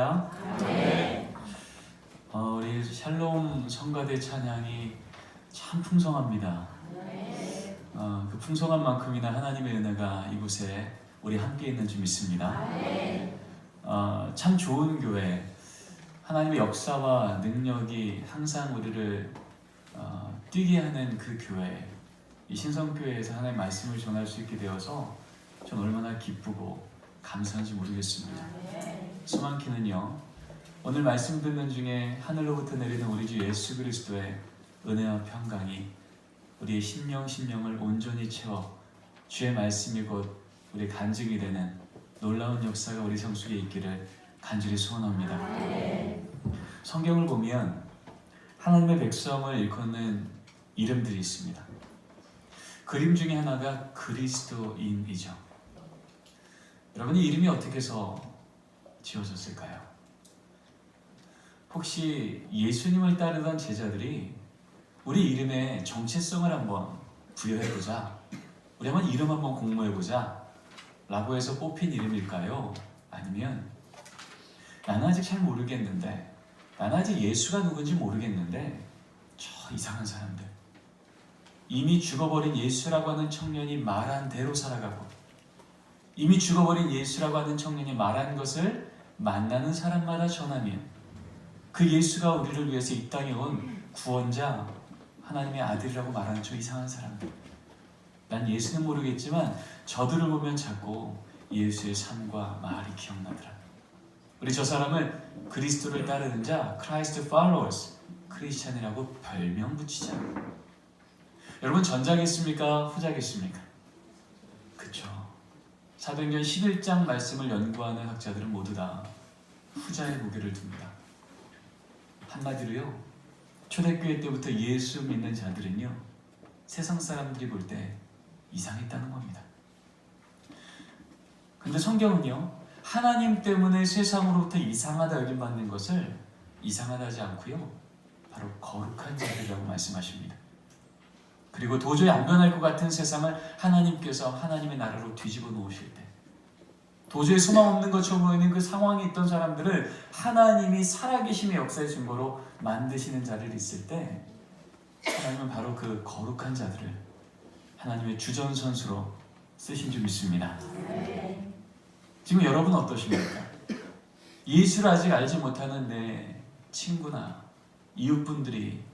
할렐루야. 네. 우리 샬롬 성가대 찬양이 참 풍성합니다. 그 풍성한 만큼이나 하나님의 은혜가 이곳에 우리 함께 있는 줄 믿습니다. 참 좋은 교회, 하나님의 역사와 능력이 항상 우리를 뛰게 하는 그 교회, 이 신성교회에서 하나님의 말씀을 전할 수 있게 되어서 전 얼마나 기쁘고 감사한지 모르겠습니다. 수많게는요, 오늘 말씀 듣는 중에 하늘로부터 내리는 우리 주 예수 그리스도의 은혜와 평강이 우리의 심령을 온전히 채워 주의 말씀이 곧 우리 간증이 되는 놀라운 역사가 우리 성속에 있기를 간절히 소원합니다. 성경을 보면 하나님의 백성을 일컫는 이름들이 있습니다. 그림 중에 하나가 그리스도인이죠. 여러분, 이 이름이 어떻게 해서 지어졌을까요? 혹시 예수님을 따르던 제자들이 우리 이름의 정체성을 한번 부여해보자, 우리 한번 이름 한번 공모해보자 라고 해서 뽑힌 이름일까요? 아니면 나는 아직 잘 모르겠는데, 나는 아직 예수가 누군지 모르겠는데 저 이상한 사람들, 이미 죽어버린 예수라고 하는 청년이 말한 대로 살아가고, 이미 죽어버린 예수라고 하는 청년이 말한 것을 만나는 사람마다 전하면 그 예수가 우리를 위해서 이 땅에 온 구원자, 하나님의 아들이라고 말하는 저 이상한 사람들, 난 예수는 모르겠지만 저들을 보면 자꾸 예수의 삶과 말이 기억나더라. 우리 저 사람을 그리스도를 따르는 자, Christ followers, 크리스찬이라고 별명 붙이자. 여러분, 전자겠습니까? 후자겠습니까? 그쵸. 사도행전 11장 말씀을 연구하는 학자들은 모두 다 후자의 무게를 둡니다. 한마디로요, 초대교회 때부터 예수 믿는 자들은요, 세상 사람들이 볼 때 이상했다는 겁니다. 근데 성경은요, 하나님 때문에 세상으로부터 이상하다 여김받는 것을 이상하다 하지 않고요, 바로 거룩한 자들이라고 말씀하십니다. 그리고 도저히 안 변할 것 같은 세상을 하나님께서 하나님의 나라로 뒤집어 놓으실 때, 도저히 소망 없는 것처럼 보이는 그 상황에 있던 사람들을 하나님이 살아계심의 역사의 증거로 만드시는 자리를 있을 때, 하나님은 바로 그 거룩한 자들을 하나님의 주전선수로 쓰신 줄 믿습니다. 지금 여러분 어떠십니까? 예수를 아직 알지 못하는 내 친구나 이웃분들이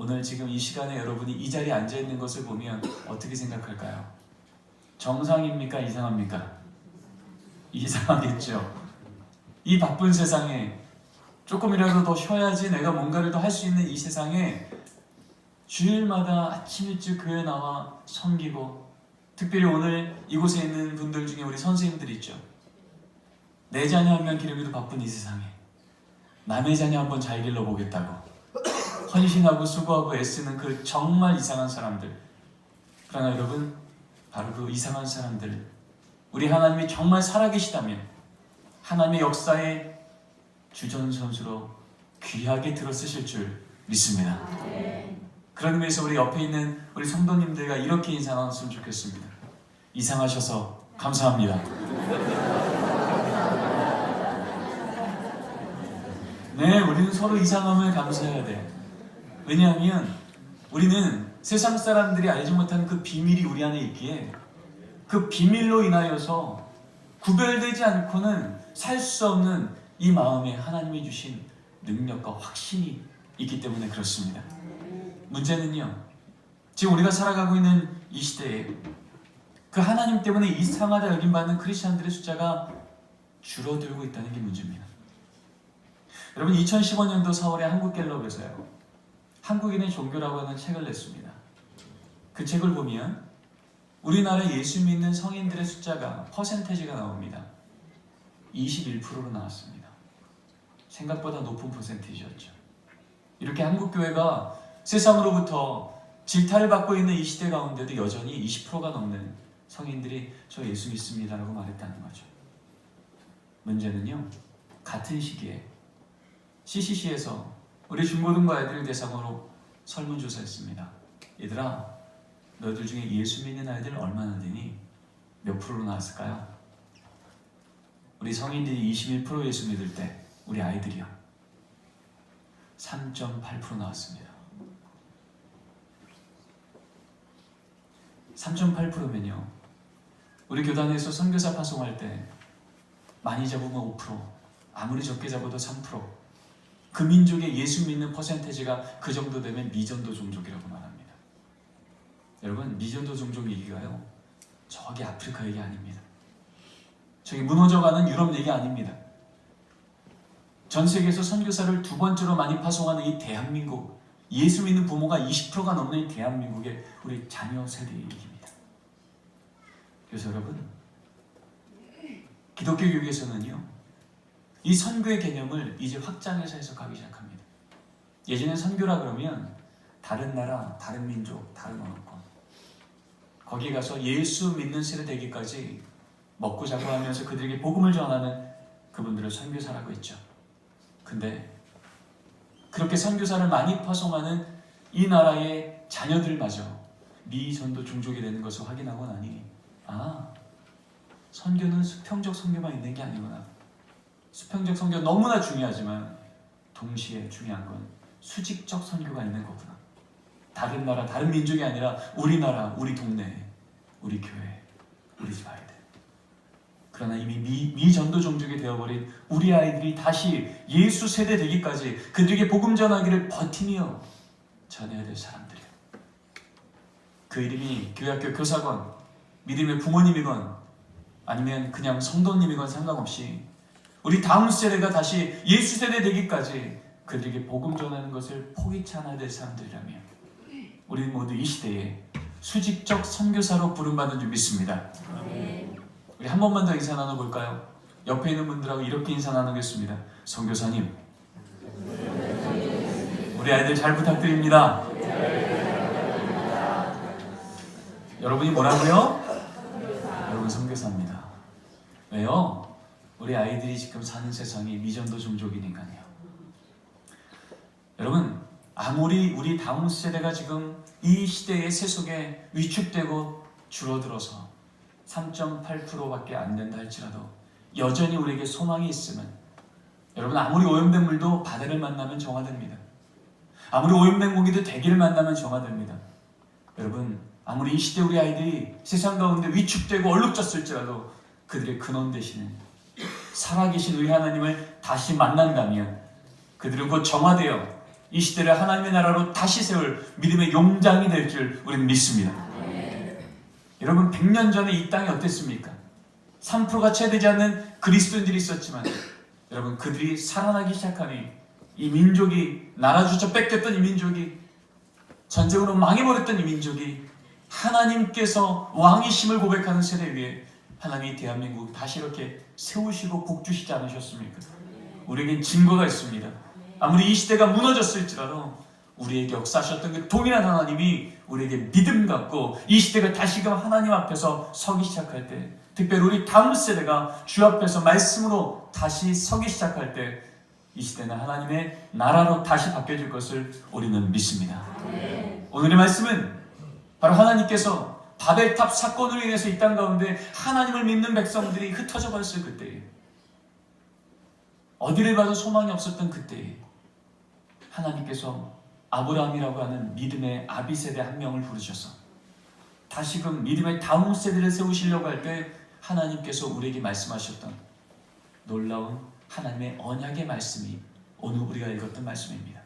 오늘 지금 이 시간에 여러분이 이 자리에 앉아있는 것을 보면 어떻게 생각할까요? 정상입니까? 이상합니까? 이상하겠죠. 이 바쁜 세상에 조금이라도 더 쉬어야지 내가 뭔가를 더 할 수 있는 이 세상에 주일마다 아침 일찍 교회에 나와 섬기고, 특별히 오늘 이곳에 있는 분들 중에 우리 선생님들 있죠. 내 자녀 한 명 기르기도 바쁜 이 세상에 남의 자녀 한번 잘 길러보겠다고 헌신하고 수고하고 애쓰는 그 정말 이상한 사람들. 그러나 여러분, 바로 그 이상한 사람들, 우리 하나님이 정말 살아계시다면 하나님의 역사의 주전선수로 귀하게 들어 쓰실 줄 믿습니다. 그런 의미에서 우리 옆에 있는 우리 성도님들과 이렇게 인사하셨으면 좋겠습니다. 이상하셔서 감사합니다. 네, 우리는 서로 이상함을 감사해야 돼. 왜냐하면 우리는 세상 사람들이 알지 못하는 그 비밀이 우리 안에 있기에, 그 비밀로 인하여서 구별되지 않고는 살 수 없는 이 마음에 하나님이 주신 능력과 확신이 있기 때문에 그렇습니다. 문제는요, 지금 우리가 살아가고 있는 이 시대에 그 하나님 때문에 이상하다 여김받는 크리스찬들의 숫자가 줄어들고 있다는 게 문제입니다. 여러분, 2015년도 4월에 한국갤럽에서요, 한국인의 종교라고 하는 책을 냈습니다. 그 책을 보면 우리나라 예수 믿는 성인들의 숫자가, 퍼센테이지가 나옵니다. 21%로 나왔습니다. 생각보다 높은 퍼센테이지였죠. 이렇게 한국교회가 세상으로부터 질타를 받고 있는 이 시대 가운데도 여전히 20%가 넘는 성인들이 저 예수 믿습니다라고 말했다는 거죠. 문제는요, 같은 시기에 CCC에서 우리 중고등부 아이들을 대상으로 설문조사했습니다. 얘들아, 너희들 중에 예수 믿는 아이들 얼마나 되니? 몇 프로로 나왔을까요? 우리 성인들이 21% 예수 믿을 때 우리 아이들이요. 3.8% 나왔습니다. 3.8%면요. 우리 교단에서 선교사 파송할 때 많이 잡으면 5%, 아무리 적게 잡아도 3%. 그 민족의 예수 믿는 퍼센테이지가 그 정도 되면 미전도 종족이라고 말합니다. 여러분, 미전도 종족 얘기가요, 저기 아프리카 얘기 아닙니다. 저기 무너져가는 유럽 얘기 아닙니다. 전 세계에서 선교사를 두 번째로 많이 파송하는 이 대한민국, 예수 믿는 부모가 20%가 넘는 이 대한민국의 우리 자녀 세대의 얘기입니다. 그래서 여러분, 기독교 교육에서는요, 이 선교의 개념을 이제 확장해서 해석하기 시작합니다. 예전에 선교라 그러면 다른 나라, 다른 민족, 다른 언어권, 거기에 가서 예수 믿는 세대 되기까지 먹고 자고 하면서 그들에게 복음을 전하는 그분들을 선교사라고 했죠. 근데 그렇게 선교사를 많이 파송하는 이 나라의 자녀들마저 미전도 종족이 되는 것을 확인하고 나니, 선교는 수평적 선교만 있는 게 아니구나. 수평적 선교 너무나 중요하지만 동시에 중요한 건 수직적 선교가 있는 거구나. 다른 나라, 다른 민족이 아니라 우리 나라, 우리 동네, 우리 교회, 우리 집 아이들. 그러나 이미 미전도 종족이 되어버린 우리 아이들이 다시 예수 세대 되기까지 그들에게 복음 전하기를 버티며 전해야 될 사람들이에요. 그 이름이 교회학교 교사건, 믿음의 부모님이건, 아니면 그냥 성도님이건 상관없이 우리 다음 세대가 다시 예수 세대 되기까지 그들에게 복음 전하는 것을 포기치 않아야 될 사람들이라면 우리는 모두 이 시대에 수직적 선교사로 부름받는 줄 믿습니다. 우리 한 번만 더 인사 나눠볼까요? 옆에 있는 분들하고 이렇게 인사 나누겠습니다. 선교사님, 우리 아이들 잘 부탁드립니다. 여러분이 뭐라고요? 여러분 선교사입니다. 왜요? 우리 아이들이 지금 사는 세상이 미전도 종족이니까요. 여러분, 아무리 우리 다음 세대가 지금 이 시대의 세속에 위축되고 줄어들어서 3.8%밖에 안 된다 할지라도 여전히 우리에게 소망이 있으면, 여러분, 아무리 오염된 물도 바다를 만나면 정화됩니다. 아무리 오염된 고기도 대기를 만나면 정화됩니다. 여러분, 아무리 이 시대 우리 아이들이 세상 가운데 위축되고 얼룩졌을지라도 그들의 근원 되시는 살아계신 우리 하나님을 다시 만난다면 그들은 곧 정화되어 이 시대를 하나님의 나라로 다시 세울 믿음의 용장이 될 줄 우리는 믿습니다. 여러분, 100년 전에 이 땅이 어땠습니까? 3%가 채 되지 않는 그리스도인들이 있었지만, 여러분, 그들이 살아나기 시작하니 이 민족이, 나라조차 뺏겼던 이 민족이, 전쟁으로 망해버렸던 이 민족이 하나님께서 왕이심을 고백하는 세대 위에 하나님이 대한민국 다시 이렇게 세우시고 복주시지 않으셨습니까? 우리에겐 증거가 있습니다. 아무리 이 시대가 무너졌을지라도 우리에게 역사하셨던 그 동일한 하나님이 우리에게 믿음 갖고 이 시대가 다시금 하나님 앞에서 서기 시작할 때, 특별히 우리 다음 세대가 주 앞에서 말씀으로 다시 서기 시작할 때 이 시대는 하나님의 나라로 다시 바뀌어질 것을 우리는 믿습니다. 오늘의 말씀은 바로 하나님께서 바벨탑 사건으로 인해서 이 땅 가운데 하나님을 믿는 백성들이 흩어져 버렸을 그때에, 어디를 봐도 소망이 없었던 그때에 하나님께서 아브라함이라고 하는 믿음의 아비 세대 한 명을 부르셔서 다시금 믿음의 다음 세대를 세우시려고 할 때 하나님께서 우리에게 말씀하셨던 놀라운 하나님의 언약의 말씀이 오늘 우리가 읽었던 말씀입니다.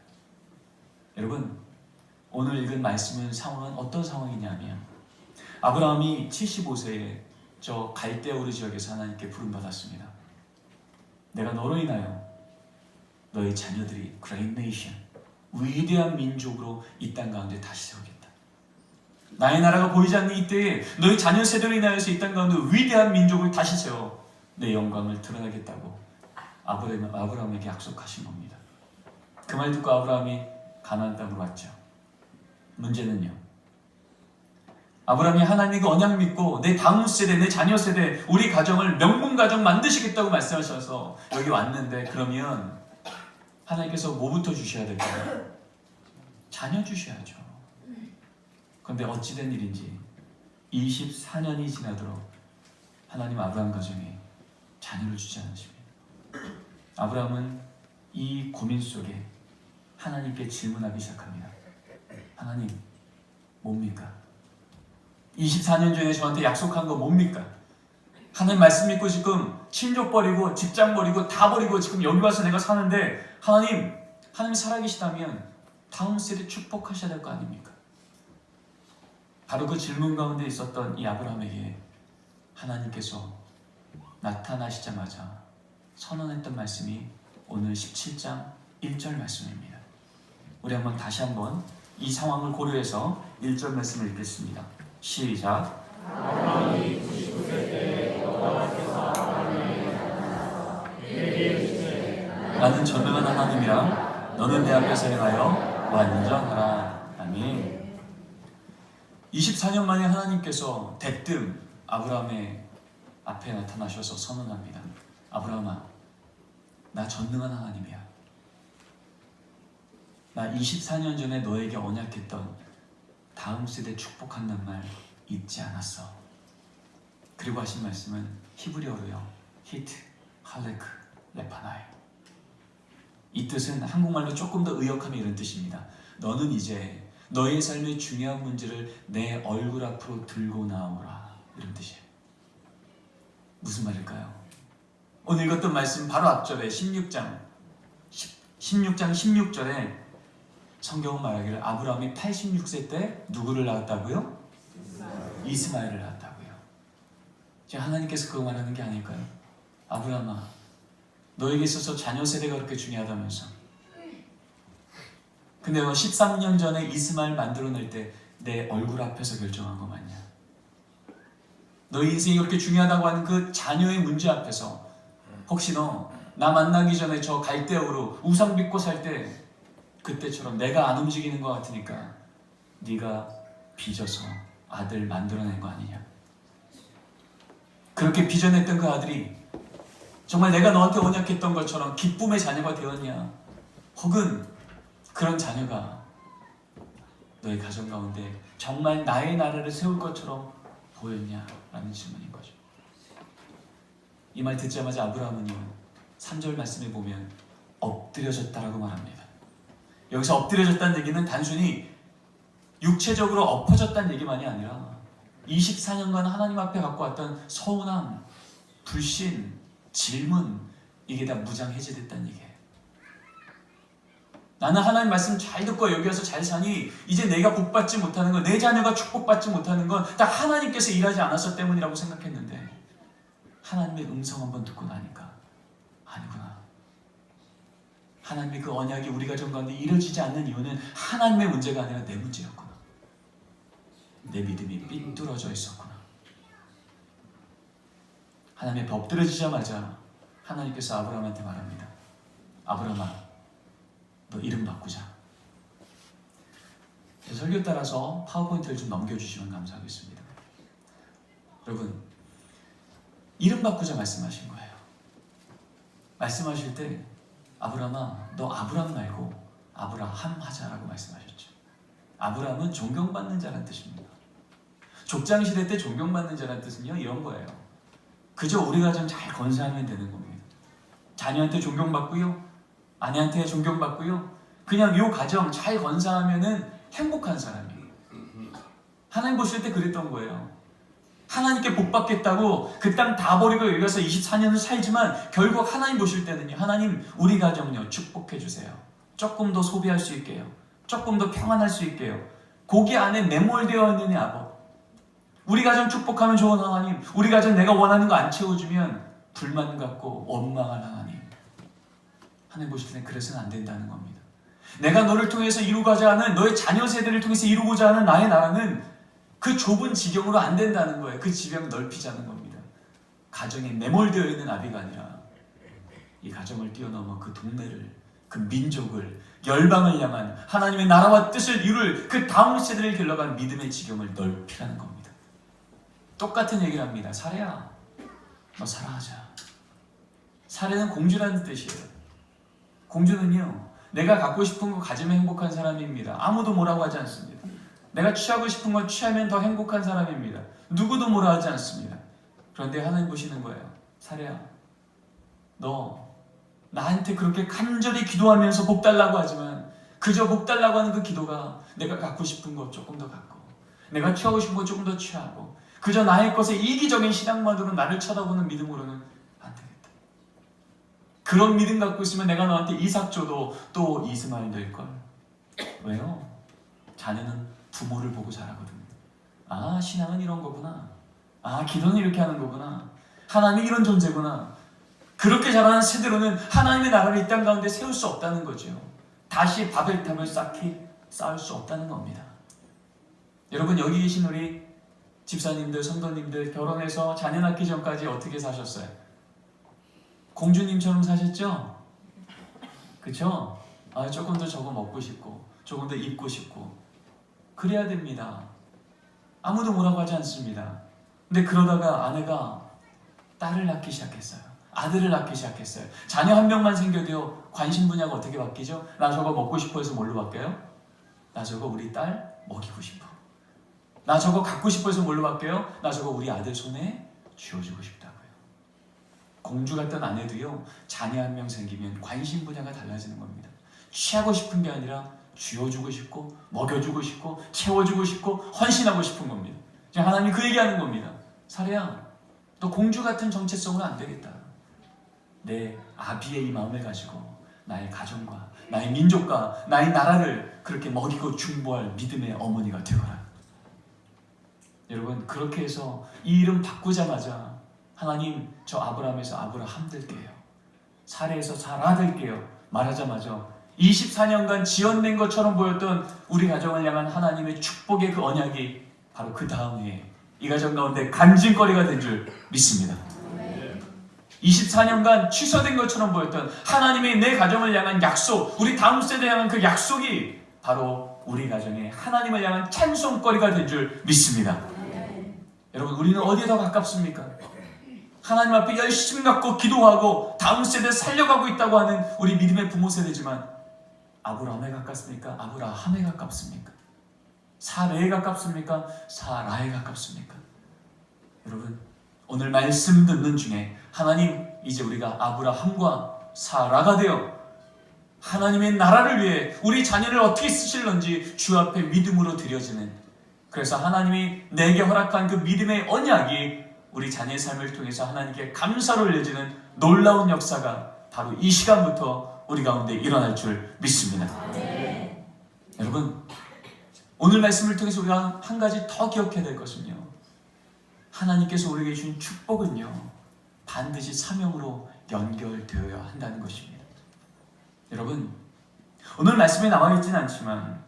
여러분, 오늘 읽은 말씀은 상황은 어떤 상황이냐면, 아브라함이 75세에 저 갈대아 우르 지역에서 하나님께 부름받았습니다. 내가 너로 인하여 너의 자녀들이 Great Nation, 위대한 민족으로 이 땅 가운데 다시 세우겠다. 나의 나라가 보이지 않는 이때에 너의 자녀 세대로 인하여서 이 땅 가운데 위대한 민족을 다시 세워 내 영광을 드러나겠다고 아브라함에게 약속하신 겁니다. 그 말 듣고 아브라함이 가나안 땅으로 왔죠. 문제는요, 아브라함이 하나님의 언약 믿고 내 다음 세대, 내 자녀 세대, 우리 가정을 명문 가정 만드시겠다고 말씀하셔서 여기 왔는데, 그러면 하나님께서 뭐부터 주셔야 될까요? 자녀 주셔야죠. 그런데 어찌된 일인지 24년이 지나도록 하나님 아브라함 가정에 자녀를 주지 않으십니다. 아브라함은 이 고민 속에 하나님께 질문하기 시작합니다. 하나님, 뭡니까? 24년 전에 저한테 약속한 거 뭡니까? 하나님 말씀 믿고 지금 친족 버리고 직장 버리고 다 버리고 지금 여기 와서 내가 사는데 하나님 살아계시다면 다음 세대 축복하셔야 될 거 아닙니까? 바로 그 질문 가운데 있었던 이 아브라함에게 하나님께서 나타나시자마자 선언했던 말씀이 오늘 17장 1절 말씀입니다. 우리 다시 한번 이 상황을 고려해서 1절 말씀을 읽겠습니다. 시작. 나는 전능한 하나님이라 너는 내 앞에서 행하여 완전하라. 아멘. 24년 만에 하나님께서 대뜸 아브라함의 앞에 나타나셔서 선언합니다. 아브라함아, 나 전능한 하나님이야. 나 24년 전에 너에게 언약했던 다음 세대 축복한다는 말 잊지 않았어. 그리고 하신 말씀은 히브리어로요, 히트, 할레크, 레파나이. 이 뜻은 한국말로 조금 더 의역하면 이런 뜻입니다. 너는 이제 너의 삶의 중요한 문제를 내 얼굴 앞으로 들고 나오라. 이런 뜻이에요. 무슨 말일까요? 오늘 읽었던 말씀 바로 앞절에 16장 16절에 성경은 말하기를 아브라함이 86세 때 누구를 낳았다고요? 이스마엘을 낳았다고요. 지금 하나님께서 그거 말하는 게 아닐까요? 아브라함아, 너에게 있어서 자녀 세대가 그렇게 중요하다면서. 근데 13년 전에 이스마엘 만들어낼 때 내 얼굴 앞에서 결정한 거 맞냐? 너의 인생이 그렇게 중요하다고 하는 그 자녀의 문제 앞에서 혹시 너 나 만나기 전에 저 갈대으로 우상 빚고 살 때 그때처럼 내가 안 움직이는 것 같으니까 네가 빚어서 아들 만들어낸 거 아니냐? 그렇게 빚어냈던 그 아들이 정말 내가 너한테 언약했던 것처럼 기쁨의 자녀가 되었냐? 혹은 그런 자녀가 너의 가정 가운데 정말 나의 나라를 세울 것처럼 보였냐? 라는 질문인 거죠. 이 말 듣자마자 아브라함은요, 3절 말씀에 보면 엎드려졌다라고 말합니다. 여기서 엎드려졌다는 얘기는 단순히 육체적으로 엎어졌다는 얘기만이 아니라 24년간 하나님 앞에 갖고 왔던 서운함, 불신, 질문, 이게 다 무장해제됐다는 얘기예요. 나는 하나님 말씀 잘 듣고 여기 와서 잘 사니 이제 내가 복받지 못하는 건, 내 자녀가 축복받지 못하는 건 다 하나님께서 일하지 않았기 때문이라고 생각했는데 하나님의 음성 한번 듣고 나니까 아니구나. 하나님의 그 언약이 우리 가정 가운데 이루어지지 않는 이유는 하나님의 문제가 아니라 내 문제였구나. 내 믿음이 삐뚤어져 있었구나. 하나님의 법 엎드려지자마자 하나님께서 아브라함한테 말합니다. 아브라함아, 너 이름 바꾸자. 제 설교 따라서 파워포인트를 좀 넘겨주시면 감사하겠습니다. 여러분, 이름 바꾸자 말씀하신 거예요. 말씀하실 때 아브라함아, 너 아브람 말고 아브라함 하자라고 말씀하셨죠. 아브라함은 존경받는 자라는 뜻입니다. 족장시대 때 존경받는 자라는 뜻은요, 이런 거예요. 그저 우리가 좀 잘 건사하면 되는 겁니다. 자녀한테 존경받고요, 아내한테 존경받고요, 그냥 요 가정 잘 건사하면은 행복한 사람이에요. 하나님 보실 때 그랬던 거예요. 하나님께 복 받겠다고 그 땅 다 버리고 여기 가서 24년을 살지만 결국 하나님 보실 때는요, 하나님 우리 가정요 축복해 주세요. 조금 더 소비할 수 있게요. 조금 더 평안할 수 있게요. 거기 안에 매몰되어 있는 아버, 우리 가정 축복하면 좋은 하나님, 우리 가정 내가 원하는 거 안 채워주면 불만 갖고 원망할 하나님. 하나님 보실 때는 그래서는 안 된다는 겁니다. 내가 너를 통해서 이루고자 하는, 너의 자녀 세대를 통해서 이루고자 하는 나의 나라는 그 좁은 지경으로 안 된다는 거예요. 그 지경을 넓히자는 겁니다. 가정에 매몰되어 있는 아비가 아니라 이 가정을 뛰어넘어 그 동네를, 그 민족을, 열방을 향한 하나님의 나라와 뜻을 이룰 그 다음 세대를 길러간 믿음의 지경을 넓히라는 겁니다. 똑같은 얘기를 합니다. 사례야, 너 사랑하자. 사례는 공주라는 뜻이에요. 공주는요, 내가 갖고 싶은 거 가지면 행복한 사람입니다. 아무도 뭐라고 하지 않습니다. 내가 취하고 싶은 거 취하면 더 행복한 사람입니다. 누구도 뭐라 하지 않습니다. 그런데 하나님 보시는 거예요. 사례야, 너 나한테 그렇게 간절히 기도하면서 복 달라고 하지만 그저 복 달라고 하는 그 기도가 내가 갖고 싶은 것 조금 더 갖고 내가 취하고 싶은 것 조금 더 취하고 그저 나의 것에 이기적인 신앙만으로 나를 쳐다보는 믿음으로는 안 되겠다. 그런 믿음 갖고 있으면 내가 너한테 이삭 줘도 또 이스마엘 될걸. 왜요? 자녀는 부모를 보고 자라거든요. 아, 신앙은 이런 거구나. 아, 기도는 이렇게 하는 거구나. 하나님이 이런 존재구나. 그렇게 자라는 세대로는 하나님의 나라를 이 땅 가운데 세울 수 없다는 거죠. 다시 바벨탑을 쌓을 수 없다는 겁니다. 여러분, 여기 계신 우리 집사님들, 성도님들 결혼해서 자녀 낳기 전까지 어떻게 사셨어요? 공주님처럼 사셨죠? 그쵸? 아, 조금 더 저거 먹고 싶고 조금 더 입고 싶고 그래야 됩니다. 아무도 뭐라고 하지 않습니다. 근데 그러다가 아내가 딸을 낳기 시작했어요. 아들을 낳기 시작했어요. 자녀 한 명만 생겨도요, 관심 분야가 어떻게 바뀌죠? 나 저거 먹고 싶어 해서 뭘로 바뀌어요? 나 저거 우리 딸 먹이고 싶어. 나 저거 갖고 싶어 해서 뭘로 바뀌어요? 나 저거 우리 아들 손에 쥐어주고 싶다고요. 공주 같던 아내도요, 자녀 한 명 생기면 관심 분야가 달라지는 겁니다. 취하고 싶은 게 아니라 쥐어주고 싶고 먹여주고 싶고 채워주고 싶고 헌신하고 싶은 겁니다. 하나님이 그 얘기하는 겁니다. 사례야, 너 공주 같은 정체성으로 안 되겠다. 내 아비의 이 마음을 가지고 나의 가정과 나의 민족과 나의 나라를 그렇게 먹이고 중보할 믿음의 어머니가 되거라. 여러분, 그렇게 해서 이 이름 바꾸자마자 하나님, 저 아브라함에서 아브라함 될게요. 사레에서 사라 될게요. 말하자마자 24년간 지연된 것처럼 보였던 우리 가정을 향한 하나님의 축복의 그 언약이 바로 그 다음 해에 이 가정 가운데 간증거리가 된 줄 믿습니다. 24년간 취소된 것처럼 보였던 하나님의 내 가정을 향한 약속, 우리 다음 세대를 향한 그 약속이 바로 우리 가정에 하나님을 향한 찬송거리가 된 줄 믿습니다. 여러분, 우리는 어디에 더 가깝습니까? 하나님 앞에 열심히 갖고 기도하고 다음 세대 살려가고 있다고 하는 우리 믿음의 부모 세대지만 아브라함에 가깝습니까? 아브라함에 가깝습니까? 사레에 가깝습니까? 사라에 가깝습니까? 여러분, 오늘 말씀 듣는 중에 하나님, 이제 우리가 아브라함과 사라가 되어 하나님의 나라를 위해 우리 자녀를 어떻게 쓰실런지 주 앞에 믿음으로 드려지는, 그래서 하나님이 내게 허락한 그 믿음의 언약이 우리 자녀의 삶을 통해서 하나님께 감사로 올려지는 놀라운 역사가 바로 이 시간부터 우리 가운데 일어날 줄 믿습니다. 네. 여러분, 오늘 말씀을 통해서 우리가 한 가지 더 기억해야 될 것은요, 하나님께서 우리에게 주신 축복은요, 반드시 사명으로 연결되어야 한다는 것입니다. 여러분, 오늘 말씀에 나와 있지는 않지만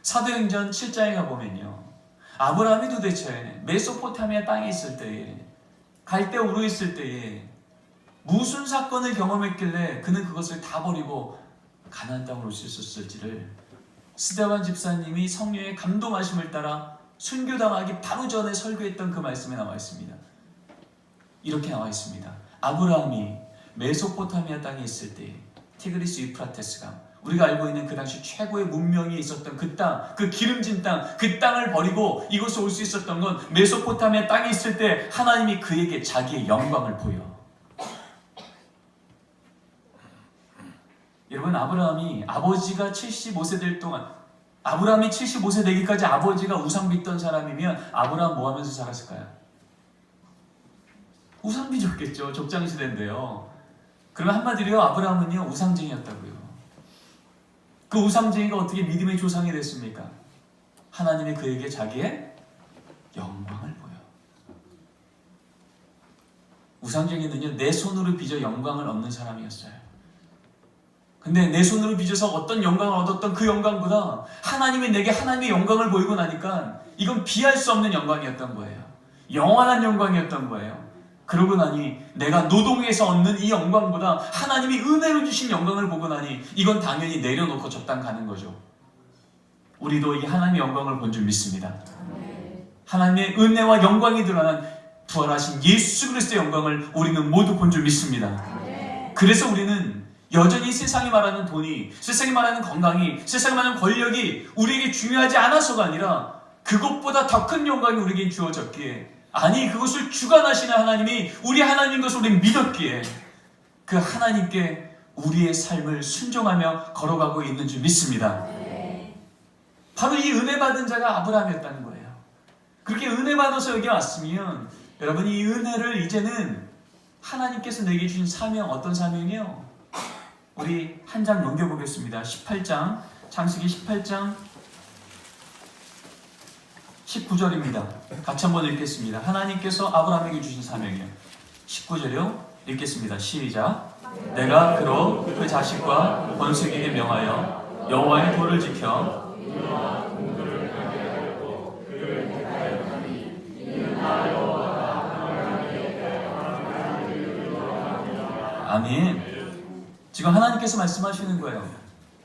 사도행전 7장에 가보면요, 아브라함이 도대체 메소포타미아 땅에 있을 때에, 갈대 우르 있을 때에 무슨 사건을 경험했길래 그는 그것을 다 버리고 가나안 땅으로 올 수 있었을지를 스데반 집사님이 성령의 감동하심을 따라 순교당하기 바로 전에 설교했던 그 말씀에 나와 있습니다. 이렇게 나와 있습니다. 아브라함이 메소포타미아 땅에 있을 때 티그리스 유프라테스강, 우리가 알고 있는 그 당시 최고의 문명이 있었던 그 땅, 그 기름진 땅, 그 땅을 버리고 이곳에 올 수 있었던 건 메소포타미아 땅에 있을 때 하나님이 그에게 자기의 영광을 보여. 여러분, 아브라함이 아버지가 75세 될 동안, 아브라함이 75세 되기까지 아버지가 우상 빚던 사람이면 아브라함 뭐 하면서 살았을까요? 우상 빚었겠죠. 족장시대인데요. 그러면 한마디로 아브라함은요, 우상쟁이였다고요. 그 우상쟁이가 어떻게 믿음의 조상이 됐습니까? 하나님이 그에게 자기의 영광을 보여. 우상쟁이는요, 내 손으로 빚어 영광을 얻는 사람이었어요. 근데 내 손으로 빚어서 어떤 영광을 얻었던 그 영광보다 하나님이 내게 하나님의 영광을 보이고 나니까 이건 비할 수 없는 영광이었던 거예요. 영원한 영광이었던 거예요. 그러고 나니 내가 노동해서 얻는 이 영광보다 하나님이 은혜로 주신 영광을 보고 나니 이건 당연히 내려놓고 저 땅 가는 거죠. 우리도 이 하나님의 영광을 본 줄 믿습니다. 하나님의 은혜와 영광이 드러난 부활하신 예수 그리스도의 영광을 우리는 모두 본 줄 믿습니다. 그래서 우리는 여전히 세상이 말하는 돈이, 세상이 말하는 건강이, 세상이 말하는 권력이 우리에게 중요하지 않아서가 아니라 그것보다 더 큰 영광이 우리에게 주어졌기에, 아니 그것을 주관하시는 하나님이 우리 하나님인 것을 우리는 믿었기에 그 하나님께 우리의 삶을 순종하며 걸어가고 있는 줄 믿습니다. 바로 이 은혜 받은 자가 아브라함이었다는 거예요. 그렇게 은혜 받아서 여기 왔으면 여러분 이 은혜를 이제는 하나님께서 내게 주신 사명, 어떤 사명이에요? 우리 한 장 넘겨보겠습니다. 18장, 창세기 18장 19절입니다. 같이 한번 읽겠습니다. 하나님께서 아브라함에게 주신 사명이에요. 19절이요. 읽겠습니다. 시작. 내가 그로 그 자식과 번식에게 명하여 여호와의 도를 지켜 아멘. 지금 하나님께서 말씀하시는 거예요.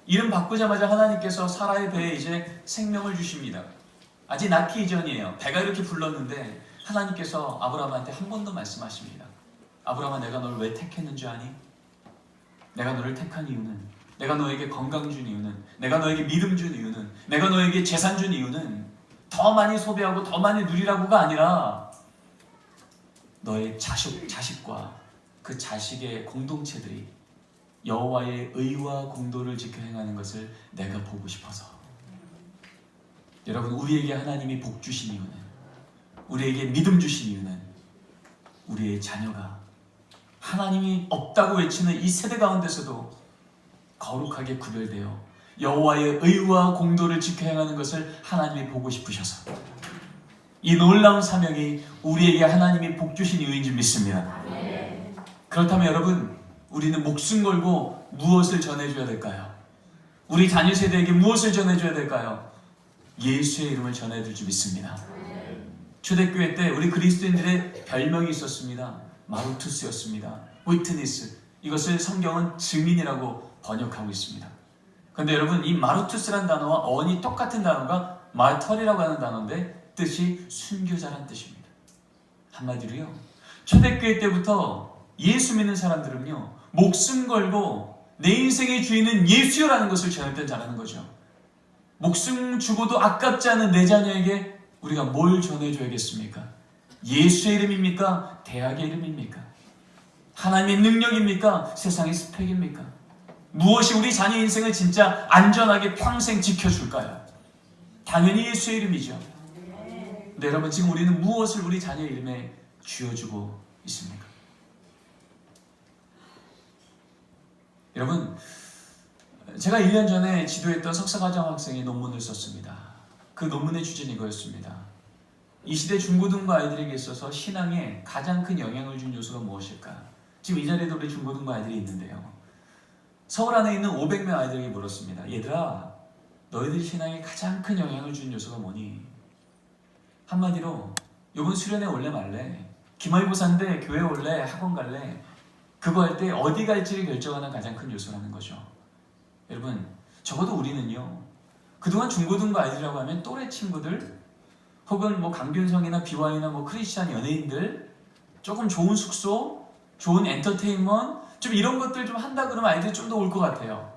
이름 바꾸자마자 하나님께서 사라의 배에 이제 생명을 주십니다. 아직 낳기 이전이에요. 배가 이렇게 불렀는데 하나님께서 아브라함한테 한 번 더 말씀하십니다. 아브라함아, 내가 너를 왜 택했는 줄 아니? 내가 너를 택한 이유는, 내가 너에게 건강 준 이유는, 내가 너에게 믿음 준 이유는, 내가 너에게 재산 준 이유는 더 많이 소비하고 더 많이 누리라고가 아니라 너의 자식과 그 자식의 공동체들이 여호와의 의와 공도를 지켜 행하는 것을 내가 보고 싶어서. 여러분, 우리에게 하나님이 복 주신 이유는, 우리에게 믿음 주신 이유는 우리의 자녀가 하나님이 없다고 외치는 이 세대 가운데서도 거룩하게 구별되어 여호와의 의와 공도를 지켜 행하는 것을 하나님이 보고 싶으셔서 이 놀라운 사명이 우리에게 하나님이 복 주신 이유인 줄 믿습니다. 그렇다면 여러분, 우리는 목숨 걸고 무엇을 전해줘야 될까요? 우리 자녀 세대에게 무엇을 전해줘야 될까요? 예수의 이름을 전해줄 줄 믿습니다. 초대교회 때 우리 그리스도인들의 별명이 있었습니다. 마루투스였습니다. 위트니스. 이것을 성경은 증인이라고 번역하고 있습니다. 그런데 여러분, 이 마루투스란 단어와 어원이 똑같은 단어가 마털이라고 하는 단어인데 뜻이 순교자란 뜻입니다. 한마디로요, 초대교회 때부터 예수 믿는 사람들은요, 목숨 걸고 내 인생의 주인은 예수라는 것을 전했던 자라는 거죠. 목숨 주고도 아깝지 않은 내 자녀에게 우리가 뭘 전해줘야겠습니까? 예수의 이름입니까? 대학의 이름입니까? 하나님의 능력입니까? 세상의 스펙입니까? 무엇이 우리 자녀 인생을 진짜 안전하게 평생 지켜줄까요? 당연히 예수의 이름이죠. 근데 여러분, 지금 우리는 무엇을 우리 자녀 이름에 쥐어주고 있습니까? 여러분, 제가 1년 전에 지도했던 석사과정 학생이 논문을 썼습니다. 그 논문의 주제는 이거였습니다. 이 시대 중고등부 아이들에게 있어서 신앙에 가장 큰 영향을 준 요소가 무엇일까? 지금 이 자리에도 우리 중고등부 아이들이 있는데요. 서울 안에 있는 500명 아이들에게 물었습니다. 얘들아, 너희들 신앙에 가장 큰 영향을 준 요소가 뭐니? 한마디로, 이번 수련회 올래 말래? 기말고사인데 교회 올래? 학원 갈래? 그거 할 때 어디 갈지를 결정하는 가장 큰 요소라는 거죠. 여러분, 적어도 우리는요, 그동안 중고등부 아이들이라고 하면 또래 친구들, 혹은 뭐 강균성이나 비와이나 뭐 크리스찬 연예인들, 조금 좋은 숙소, 좋은 엔터테인먼트, 좀 이런 것들 좀 한다 그러면 아이들이 좀 더 올 것 같아요.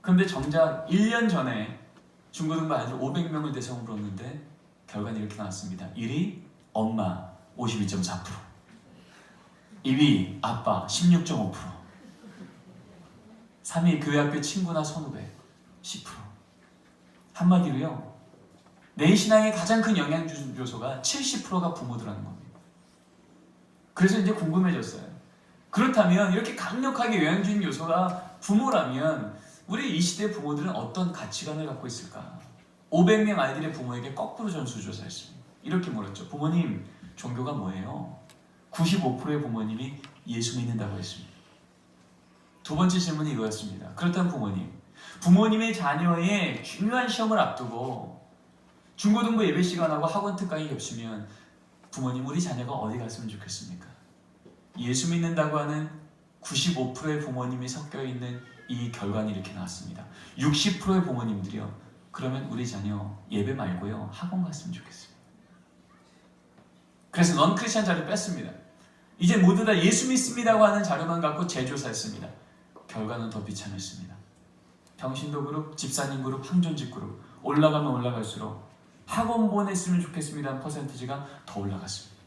그런데 정작 1년 전에 중고등부 아이들 500명을 대상으로 했는데 결과는 이렇게 나왔습니다. 1위 엄마 52.4%, 2위 아빠 16.5%, 3위 교회 앞에 친구나 선후배 10%. 한마디로요, 내 신앙에 가장 큰 영향 요소가 70%가 부모들하는 겁니다. 그래서 이제 궁금해졌어요. 그렇다면 이렇게 강력하게 영향 주는 요소가 부모라면 우리 이 시대 부모들은 어떤 가치관을 갖고 있을까? 500명 아이들의 부모에게 거꾸로 전수조사했습니다. 이렇게 물었죠. 부모님, 종교가 뭐예요? 95%의 부모님이 예수 믿는다고 했습니다. 두 번째 질문이 이거였습니다. 그렇다면 부모님의 자녀의 중요한 시험을 앞두고 중고등부 예배 시간하고 학원 특강이 겹치면 부모님, 우리 자녀가 어디 갔으면 좋겠습니까? 예수 믿는다고 하는 95%의 부모님이 섞여있는 이 결과는 이렇게 나왔습니다. 60%의 부모님들이요, 그러면 우리 자녀 예배 말고요 학원 갔으면 좋겠습니다. 그래서 넌 크리스찬 자료 뺐습니다. 이제 모두 다 예수 믿습니다고 하는 자료만 갖고 재조사했습니다. 결과는 더 비참했습니다. 평신도 그룹, 집사님 그룹, 항존직 그룹 올라가면 올라갈수록 학원 보냈으면 좋겠습니다는 퍼센티지가 더 올라갔습니다.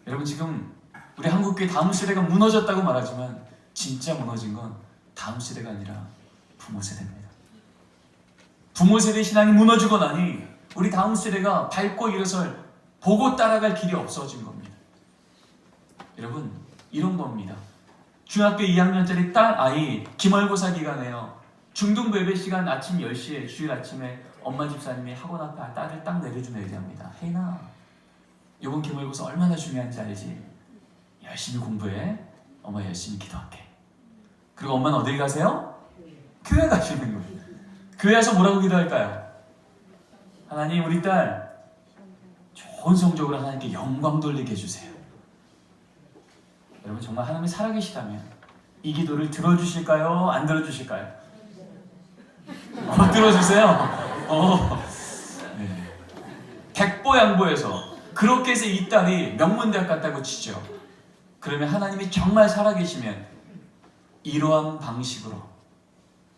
여러분, 지금 우리 한국교회 다음 세대가 무너졌다고 말하지만 진짜 무너진 건 다음 세대가 아니라 부모 세대입니다. 부모 세대 신앙이 무너지고 나니 우리 다음 세대가 밟고 일어설 보고 따라갈 길이 없어진 겁니다. 여러분, 이런 겁니다. 중학교 2학년짜리 딸 아이 기말고사 기간에요. 중등부 예배 시간 아침 10시에 주일 아침에 엄마 집사님이 학원 앞에 딸을 딱 내려주며 얘기합니다. 혜인아, 이번 기말고사 얼마나 중요한지 알지? 열심히 공부해. 엄마 열심히 기도할게. 그리고 엄마는 어딜 가세요? 교회 가시는 거예요. 교회 와서 뭐라고 기도할까요? 하나님, 우리 딸 좋은 성적으로 하나님께 영광 돌리게 해주세요. 여러분, 정말 하나님이 살아계시다면 이 기도를 들어주실까요? 안 들어주실까요? 들어주세요. 네. 백보양보해서 그렇게 해서 이 딸이 명문대학 갔다고 치죠. 그러면 하나님이 정말 살아계시면 이러한 방식으로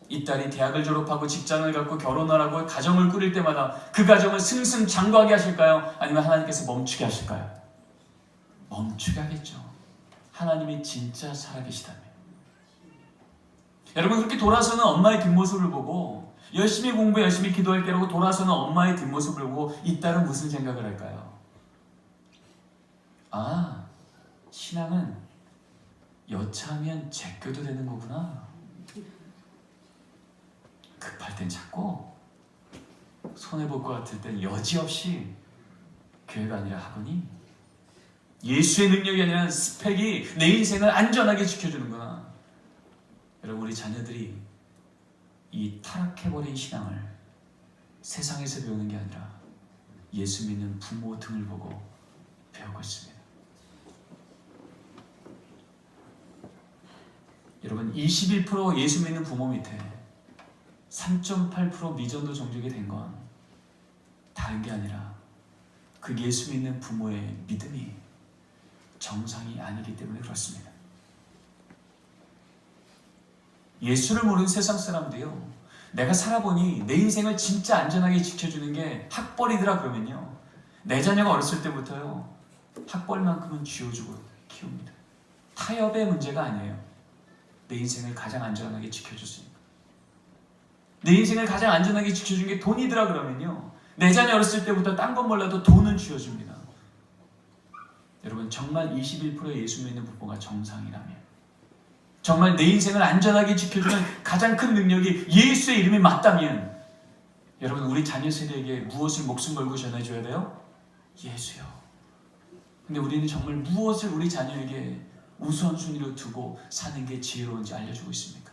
이 딸이 대학을 졸업하고 직장을 갖고 결혼을 하고 가정을 꾸릴 때마다 그 가정을 승승장구하게 하실까요? 아니면 하나님께서 멈추게 하실까요? 멈추게 하겠죠. 하나님이 진짜 살아계시다면. 여러분, 그렇게 돌아서는 엄마의 뒷모습을 보고 열심히 공부 열심히 기도할 때라고 돌아서는 엄마의 뒷모습을 보고 이 딸은 무슨 생각을 할까요? 아, 신앙은 여차하면 제껴도 되는 거구나. 급할 땐 찾고 손해볼 것 같을 땐 여지없이 교회가 아니라 학원이, 예수의 능력이 아니라 스펙이 내 인생을 안전하게 지켜주는구나. 여러분, 우리 자녀들이 이 타락해버린 신앙을 세상에서 배우는 게 아니라 예수 믿는 부모 등을 보고 배우고 있습니다. 여러분, 21% 예수 믿는 부모 밑에 3.8% 미전도 종족이 된 건 다른 게 아니라 그 예수 믿는 부모의 믿음이 정상이 아니기 때문에 그렇습니다. 예수를 모르는 세상 사람들이요, 내가 살아보니 내 인생을 진짜 안전하게 지켜주는 게 학벌이더라 그러면요, 내 자녀가 어렸을 때부터요 학벌만큼은 쥐어주고 키웁니다. 타협의 문제가 아니에요. 내 인생을 가장 안전하게 지켜줬으니까. 내 인생을 가장 안전하게 지켜준 게 돈이더라 그러면요, 내 자녀 어렸을 때부터 딴 건 몰라도 돈은 쥐어줍니다. 여러분, 정말 21%의 예수 믿는 부모가 정상이라면, 정말 내 인생을 안전하게 지켜주는 가장 큰 능력이 예수의 이름이 맞다면, 여러분, 우리 자녀 세대에게 무엇을 목숨 걸고 전해줘야 돼요? 예수요. 근데 우리는 정말 무엇을 우리 자녀에게 우선순위로 두고 사는 게 지혜로운지 알려주고 있습니까?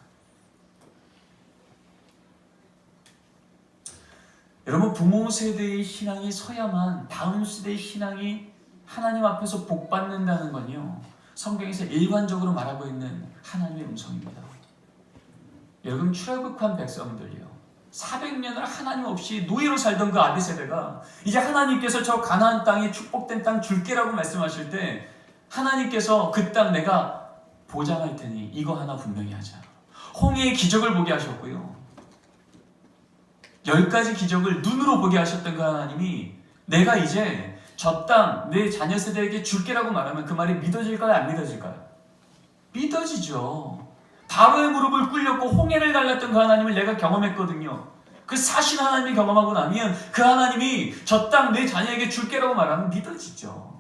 여러분, 부모 세대의 신앙이 서야만 다음 세대의 신앙이 하나님 앞에서 복받는다는 건요, 성경에서 일관적으로 말하고 있는 하나님의 음성입니다. 여러분, 출애굽한 백성들이요, 400년을 하나님 없이 노예로 살던 그 아비 세대가 이제 하나님께서 저 가나안 땅에 축복된 땅 줄게라고 말씀하실 때, 하나님께서 그 땅 내가 보장할 테니 이거 하나 분명히 하자. 홍해의 기적을 보게 하셨고요, 10가지 기적을 눈으로 보게 하셨던 그 하나님이 내가 이제 저 땅 내 자녀 세대에게 줄게라고 말하면 그 말이 믿어질까요? 안 믿어질까요? 믿어지죠. 바로의 무릎을 꿇렸고 홍해를 갈랐던 그 하나님을 내가 경험했거든요. 그 사신 하나님이 경험하고 나면 그 하나님이 저 땅 내 자녀에게 줄게라고 말하면 믿어지죠.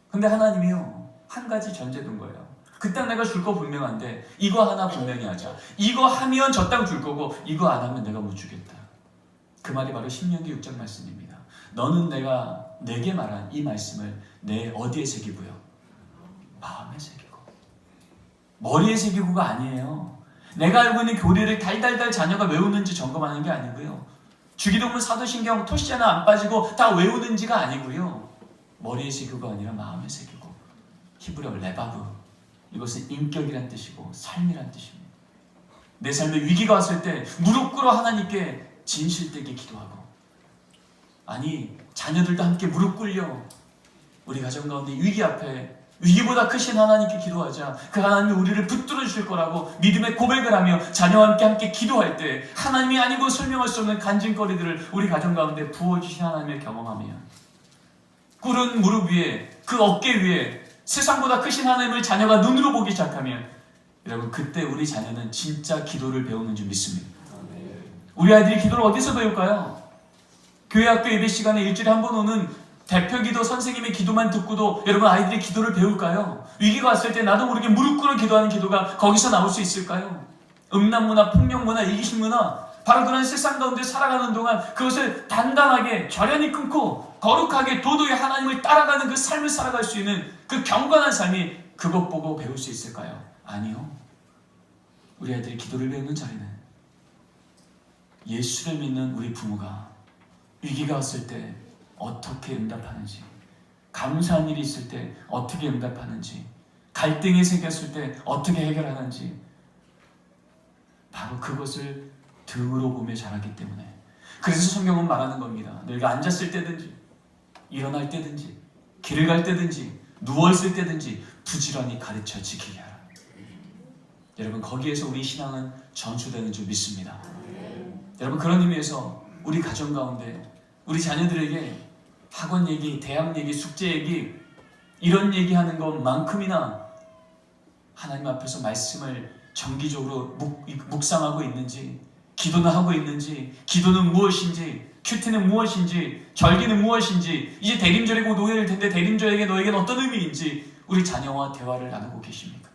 근데 하나님이요, 한 가지 전제 둔 거예요. 그 땅 내가 줄 거 분명한데 이거 하나 분명히 하자. 이거 하면 저 땅 줄 거고 이거 안 하면 내가 못 주겠다. 그 말이 바로 신명기 6장 말씀입니다. 너는 내가 내게 말한 이 말씀을 내 어디에 새기고요? 마음에 새기고. 머리에 새기고가 아니에요. 내가 알고 있는 교리를 달달달 자녀가 외우는지 점검하는 게 아니고요, 주기도문, 사도신경, 토시 하나 안 빠지고 다 외우는지가 아니고요, 머리에 새기고가 아니라 마음에 새기고. 히브리어 레바브, 이것은 인격이란 뜻이고 삶이란 뜻입니다. 내 삶에 위기가 왔을 때 무릎 꿇어 하나님께 진실되게 기도하고, 아니 자녀들도 함께 무릎 꿇려 우리 가정 가운데 위기 앞에 위기보다 크신 하나님께 기도하자. 그 하나님이 우리를 붙들어 주실 거라고 믿음의 고백을 하며 자녀와 함께 기도할 때 하나님이 아니고 설명할 수 없는 간증거리들을 우리 가정 가운데 부어주신 하나님을 경험하며, 꿇은 무릎 위에, 그 어깨 위에 세상보다 크신 하나님을 자녀가 눈으로 보기 시작하면 여러분 그때 우리 자녀는 진짜 기도를 배우는 줄 믿습니다. 우리 아이들이 기도를 어디서 배울까요? 교회 학교 예배 시간에 일주일에 한 번 오는 대표 기도 선생님의 기도만 듣고도 여러분 아이들이 기도를 배울까요? 위기가 왔을 때 나도 모르게 무릎 꿇어 기도하는 기도가 거기서 나올 수 있을까요? 음란 문화, 폭력 문화, 이기심 문화, 바로 그런 세상 가운데 살아가는 동안 그것을 단단하게 결연히 끊고 거룩하게 도도히 하나님을 따라가는 그 삶을 살아갈 수 있는 그 경건한 삶이 그것 보고 배울 수 있을까요? 아니요. 우리 아이들이 기도를 배우는 자리는 예수를 믿는 우리 부모가 위기가 왔을 때 어떻게 응답하는지, 감사한 일이 있을 때 어떻게 응답하는지, 갈등이 생겼을 때 어떻게 해결하는지, 바로 그것을 등으로 보며 자라기 때문에, 그래서 성경은 말하는 겁니다. 너희가 앉았을 때든지 일어날 때든지 길을 갈 때든지 누워있을 때든지 부지런히 가르쳐 지키게 하라. 여러분 거기에서 우리 신앙은 전수되는 줄 믿습니다. 여러분 그런 의미에서 우리 가정 가운데 우리 자녀들에게 학원 얘기, 대학 얘기, 숙제 얘기 이런 얘기하는 것만큼이나 하나님 앞에서 말씀을 정기적으로 묵상하고 있는지, 기도는 하고 있는지, 기도는 무엇인지, 큐티는 무엇인지, 절기는 무엇인지, 이제 대림절이고 노예일 텐데 대림절에게 너에게는 어떤 의미인지 우리 자녀와 대화를 나누고 계십니까?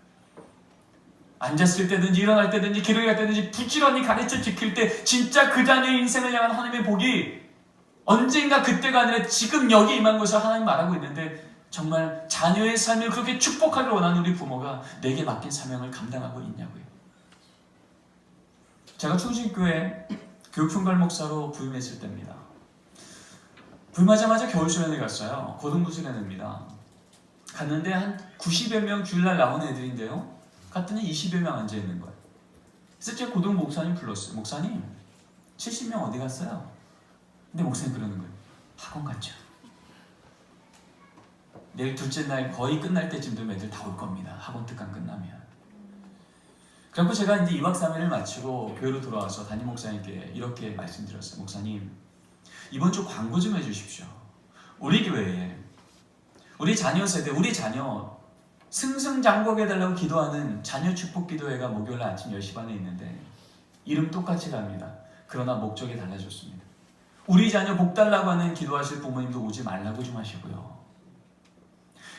앉았을 때든지 일어날 때든지 길을 갈 때든지 부지런히 가르쳐 지킬 때 진짜 그 자녀의 인생을 향한 하나님의 복이 언젠가 그때가 아니라 지금 여기 임한 것을 하나님 말하고 있는데, 정말 자녀의 삶을 그렇게 축복하길 원하는 우리 부모가 내게 맡긴 사명을 감당하고 있냐고요. 제가 충신교회 교육총괄 목사로 부임했을 때입니다. 부임하자마자 겨울수련회 갔어요. 고등부수련회입니다. 갔는데 한 90여 명 주일날 나오는 애들인데요, 갔더니 20여 명 앉아있는 거예요. 그래서 제가 고등 목사님 불렀어요. 목사님 70명 어디 갔어요? 근데 목사님 그러는 거예요. 학원 갔죠. 내일 둘째 날 거의 끝날 때쯤 되면 애들 다 올 겁니다. 학원 특강 끝나면. 그래서 제가 이제 2박 3일을 마치고 교회로 돌아와서 담임 목사님께 이렇게 말씀드렸어요. 목사님, 이번 주 광고 좀 해주십시오. 우리 교회에 우리 자녀 세대, 우리 자녀 승승장구해달라고 기도하는 자녀 축복 기도회가 목요일 아침 10시 반에 있는데 이름 똑같이 갑니다. 그러나 목적이 달라졌습니다. 우리 자녀 복 달라고 하는 기도하실 부모님도 오지 말라고 좀 하시고요.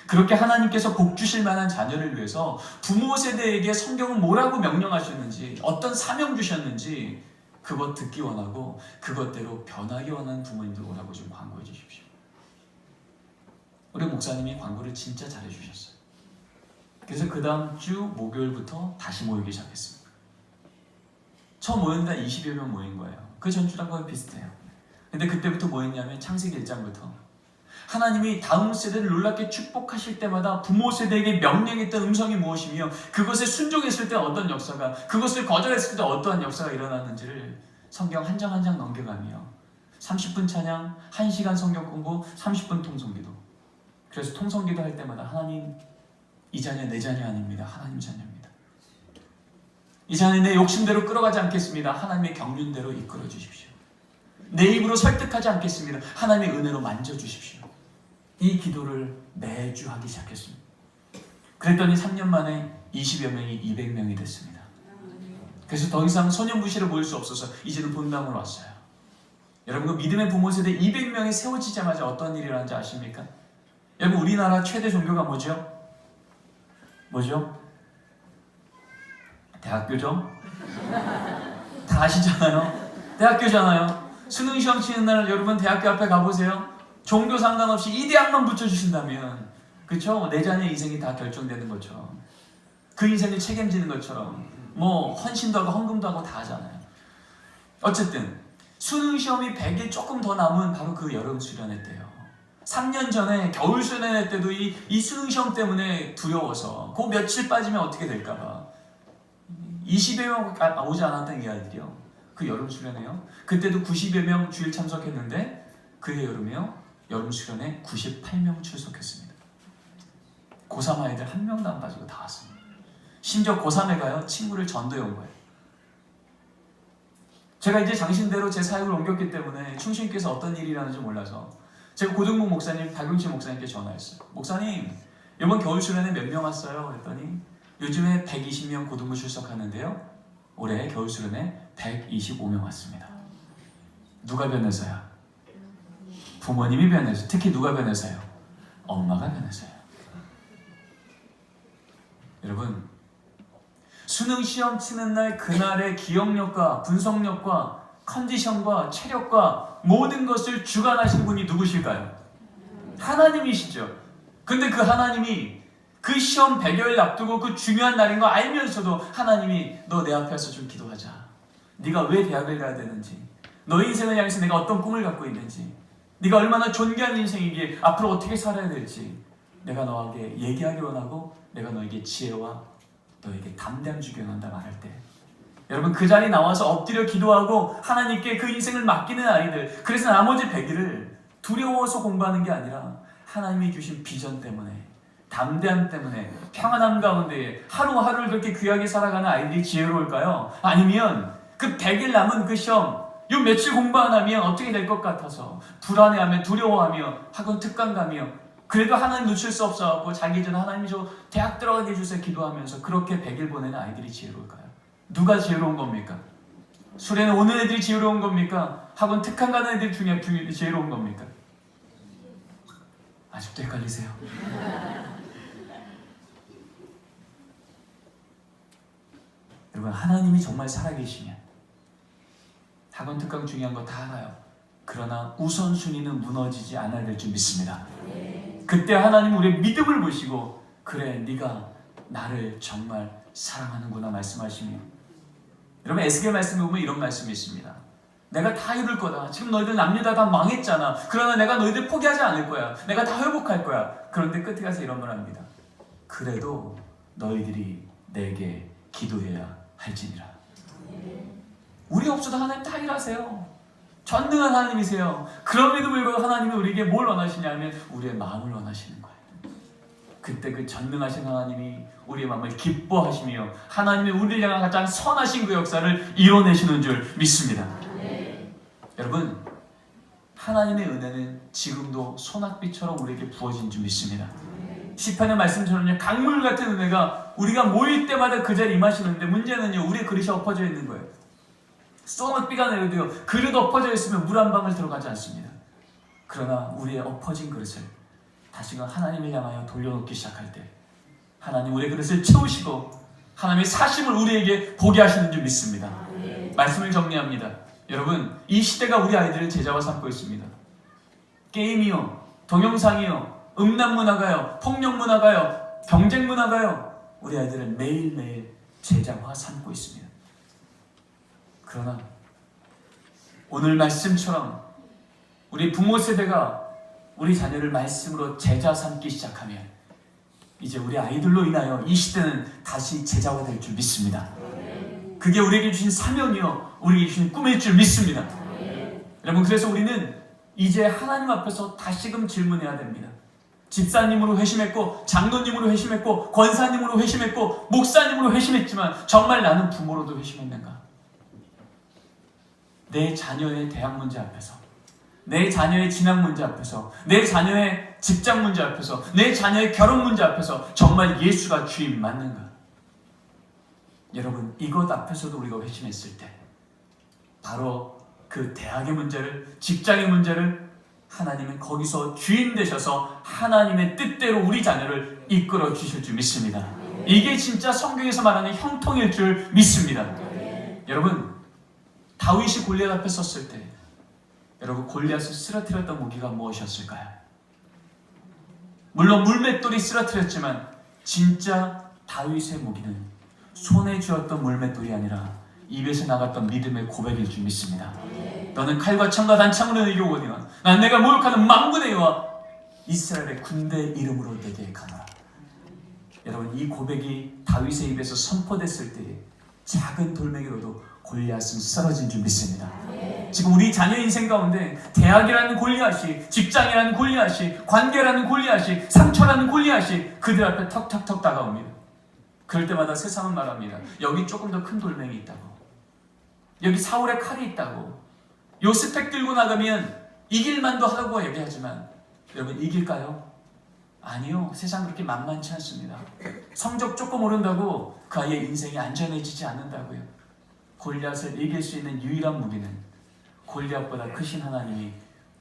그렇게 하나님께서 복 주실 만한 자녀를 위해서 부모 세대에게 성경은 뭐라고 명령하셨는지, 어떤 사명 주셨는지 그것 듣기 원하고 그것대로 변하기 원하는 부모님들 오라고 좀 광고해 주십시오. 우리 목사님이 광고를 진짜 잘해 주셨어요. 그래서 그 다음 주 목요일부터 다시 모이기 시작했습니다. 처음 모였는데 20여 명 모인 거예요. 그 전주랑 거의 비슷해요. 근데 그때부터 뭐 했냐면 창세기 1장부터 하나님이 다음 세대를 놀랍게 축복하실 때마다 부모 세대에게 명령했던 음성이 무엇이며 그것에 순종했을 때 어떤 역사가, 그것을 거절했을 때 어떠한 역사가 일어났는지를 성경 한 장 한 장 넘겨가며 30분 찬양, 1시간 성경 공부, 30분 통성기도. 그래서 통성기도 할 때마다 하나님, 이 자녀 내 자녀 아닙니다. 하나님 자녀입니다. 이 자녀 내 욕심대로 끌어가지 않겠습니다. 하나님의 경륜대로 이끌어 주십시오. 내 입으로 설득하지 않겠습니다. 하나님의 은혜로 만져주십시오. 이 기도를 매주 하기 시작했습니다. 그랬더니 3년 만에 20여 명이 200명이 됐습니다. 그래서 더 이상 소년부시로 모일 수 없어서 이제는 본당으로 왔어요. 여러분, 그 믿음의 부모 세대 200명이 세워지자마자 어떤 일이 일어난지 아십니까? 여러분, 우리나라 최대 종교가 뭐죠? 뭐죠? 대학교죠? 다 아시잖아요. 대학교잖아요. 수능 시험 치는 날 여러분 대학교 앞에 가보세요. 종교 상관없이 이 대학만 붙여주신다면, 그쵸? 내 자녀 인생이 다 결정되는 것처럼, 그 인생을 책임지는 것처럼 뭐 헌신도 하고 헌금도 하고 다 하잖아요. 어쨌든 수능 시험이 100일 조금 더 남은 바로 그 여름 수련회 때요. 3년 전에 겨울 수련회 때도 이 수능 시험 때문에 두려워서 그 며칠 빠지면 어떻게 될까봐 20여 명 오지 않았던 이 아이들이요. 그 여름 수련회요. 그때도 90여 명 주일 참석했는데 그해 여름에요. 여름 수련회 98명 출석했습니다. 고3 아이들 한 명도 안 빠지고 다 왔습니다. 심지어 고3에 가요. 친구를 전도해 온 거예요. 제가 이제 장신대로 제 사역을 옮겼기 때문에 충신께서 어떤 일이 일어나는지 몰라서 제가 고등부 목사님, 박용치 목사님께 전화했어요. 목사님, 이번 겨울 수련회 몇 명 왔어요? 그랬더니 요즘에 120명 고등부 출석하는데요. 올해 겨울 수련회 125명 왔습니다. 누가 변해서야? 부모님이 변해서. 특히 누가 변해서요? 엄마가 변해서요. 여러분, 수능 시험 치는 날 그날의 기억력과 분석력과 컨디션과 체력과 모든 것을 주관하신 분이 누구실까요? 하나님이시죠. 근데 그 하나님이 그 시험 100여일 앞두고 그 중요한 날인 거 알면서도 하나님이 너 내 앞에서 좀 기도하자. 네가 왜 대학을 가야 되는지, 너의 인생을 향해서 내가 어떤 꿈을 갖고 있는지, 네가 얼마나 존귀한 인생이기에 앞으로 어떻게 살아야 될지 내가 너에게 얘기하기 원하고 내가 너에게 지혜와 너에게 담대함 주기 원한다 말할 때, 여러분 그 자리에 나와서 엎드려 기도하고 하나님께 그 인생을 맡기는 아이들, 그래서 나머지 100일을 두려워서 공부하는 게 아니라 하나님이 주신 비전 때문에, 담대함 때문에, 평안함 가운데 하루하루를 그렇게 귀하게 살아가는 아이들이 지혜로울까요? 아니면 그 100일 남은 그 시험, 요 며칠 공부 안 하면 어떻게 될 것 같아서 불안해하며 두려워하며 학원 특강 가며 그래도 하나님 놓칠 수 없어갖고 자기 전에 하나님 저 대학 들어가게 해주세요 기도하면서 그렇게 100일 보내는 아이들이 지혜로울까요? 누가 지혜로운 겁니까? 수련회 오는 애들이 지혜로운 겁니까? 학원 특강 가는 애들이 지혜로운 겁니까? 아직도 헷갈리세요? 여러분, 하나님이 정말 살아계시면 학원 특강 중요한 거 다 알아요. 그러나 우선순위는 무너지지 않아야 될 줄 믿습니다. 그때 하나님 우리의 믿음을 보시고 그래 네가 나를 정말 사랑하는구나 말씀하시며, 여러분 에스겔 말씀에 보면 이런 말씀이 있습니다. 내가 다 이룰 거다. 지금 너희들 남유다 다 망했잖아. 그러나 내가 너희들 포기하지 않을 거야. 내가 다 회복할 거야. 그런데 끝에 가서 이런 말 합니다. 그래도 너희들이 내게 기도해야 할지니라. 우리 없어도 하나님 다 일하세요. 전능한 하나님이세요. 그럼에도 불구하고 하나님이 우리에게 뭘 원하시냐면 우리의 마음을 원하시는 거예요. 그때 그 전능하신 하나님이 우리의 마음을 기뻐하시며 하나님의 우리를 향한 가장 선하신 그 역사를 이뤄내시는 줄 믿습니다. 여러분, 하나님의 은혜는 지금도 소낙비처럼 우리에게 부어진 줄 믿습니다. 시편의 말씀처럼요, 강물 같은 은혜가 우리가 모일 때마다 그 자리에 임하시는데 문제는요, 우리의 그릇이 엎어져 있는 거예요. 소낙비가 내려도요, 그릇 엎어져 있으면 물 한 방울 들어가지 않습니다. 그러나 우리의 엎어진 그릇을 다시금 하나님을 향하여 돌려놓기 시작할 때 하나님 우리의 그릇을 채우시고 하나님의 사심을 우리에게 보게 하시는 줄 믿습니다. 말씀을 정리합니다. 여러분, 이 시대가 우리 아이들을 제자화 삼고 있습니다. 게임이요, 동영상이요, 음란문화가요, 폭력문화가요, 경쟁문화가요, 우리 아이들을 매일매일 제자화 삼고 있습니다. 그러나 오늘 말씀처럼 우리 부모 세대가 우리 자녀를 말씀으로 제자 삼기 시작하면 이제 우리 아이들로 인하여 이 시대는 다시 제자화 될 줄 믿습니다. 그게 우리에게 주신 사명이요, 우리에게 주신 꿈일 줄 믿습니다. 여러분, 그래서 우리는 이제 하나님 앞에서 다시금 질문해야 됩니다. 집사님으로 회심했고, 장로님으로 회심했고, 권사님으로 회심했고, 목사님으로 회심했지만 정말 나는 부모로도 회심했는가? 내 자녀의 대학 문제 앞에서, 내 자녀의 진학 문제 앞에서, 내 자녀의 직장 문제 앞에서, 내 자녀의 결혼 문제 앞에서 정말 예수가 주인 맞는가? 여러분, 이것 앞에서도 우리가 회심했을 때 바로 그 대학의 문제를, 직장의 문제를 하나님은 거기서 주인 되셔서 하나님의 뜻대로 우리 자녀를 이끌어 주실 줄 믿습니다. 이게 진짜 성경에서 말하는 형통일 줄 믿습니다. 여러분, 다윗이 골리앗 앞에 섰을 때 여러분, 골리앗을 쓰러뜨렸던 무기가 무엇이었을까요? 물론 물맷돌이 쓰러뜨렸지만 진짜 다윗의 무기는 손에 쥐었던 물맷돌이 아니라 입에서 나갔던 믿음의 고백일 줄 믿습니다. 너는 칼과 창과 단창으로 이겨오거니와 난 내가 모욕하는 만군의 여호와 이스라엘의 군대 이름으로 내게 가노라. 여러분, 이 고백이 다윗의 입에서 선포됐을 때 작은 돌멩이로도 골리앗은 쓰러진 줄 믿습니다. 지금 우리 자녀 인생 가운데 대학이라는 골리앗이, 직장이라는 골리앗이, 관계라는 골리앗이, 상처라는 골리앗이 그들 앞에 턱턱턱 다가옵니다. 그럴 때마다 세상은 말합니다. 여기 조금 더 큰 돌멩이 있다고, 여기 사울의 칼이 있다고, 요 스펙 들고 나가면 이길만도 하다고 얘기하지만 여러분, 이길까요? 아니요, 세상 그렇게 만만치 않습니다. 성적 조금 오른다고 그 아이의 인생이 안전해지지 않는다고요. 골리앗을 이길 수 있는 유일한 무기는 골리앗보다 크신 하나님이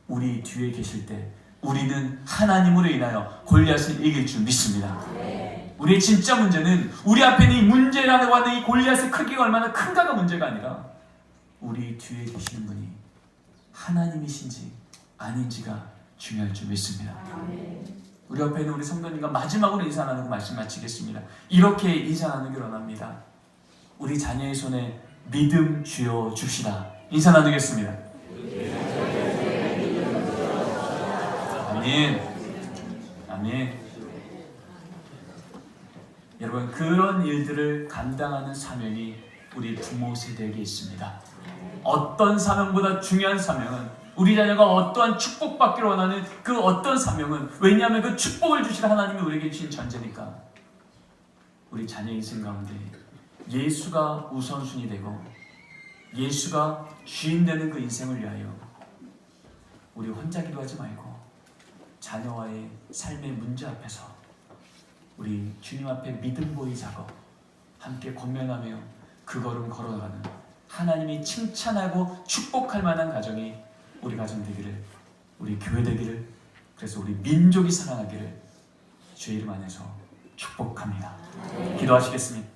우리 뒤에 계실 때 우리는 하나님으로 인하여 골리앗을 이길 줄 믿습니다. 우리의 진짜 문제는 우리 앞에 있는 이 문제라고 하는 이 골리앗의 크기가 얼마나 큰가가 문제가 아니라 우리 뒤에 계시는 분이 하나님이신지 아닌지가 중요할 줄 믿습니다. 우리 옆에 있는 우리 성도님과 마지막으로 인사 나누고 말씀 마치겠습니다. 이렇게 인사 나누기 원합니다. 우리 자녀의 손에 믿음 쥐어 줍시다. 인사 나누겠습니다. 아멘. 아멘. 여러분, 그런 일들을 감당하는 사명이 우리 부모 세대에게 있습니다. 어떤 사명보다 중요한 사명은 우리 자녀가 어떠한 축복받기를 원하는 그 어떤 사명은, 왜냐하면 그 축복을 주실 하나님이 우리에게 주신 전제니까 우리 자녀 인생 가운데 예수가 우선순위 되고 예수가 주인 되는 그 인생을 위하여 우리 혼자 기도하지 말고 자녀와의 삶의 문제 앞에서 우리 주님 앞에 믿음 보이 작업 함께 권면하며 그 걸음 걸어가는 하나님이 칭찬하고 축복할 만한 가정이 우리 가정 되기를, 우리 교회 되기를, 그래서 우리 민족이 살아나기를 주의 이름 안에서 축복합니다. 기도하시겠습니다.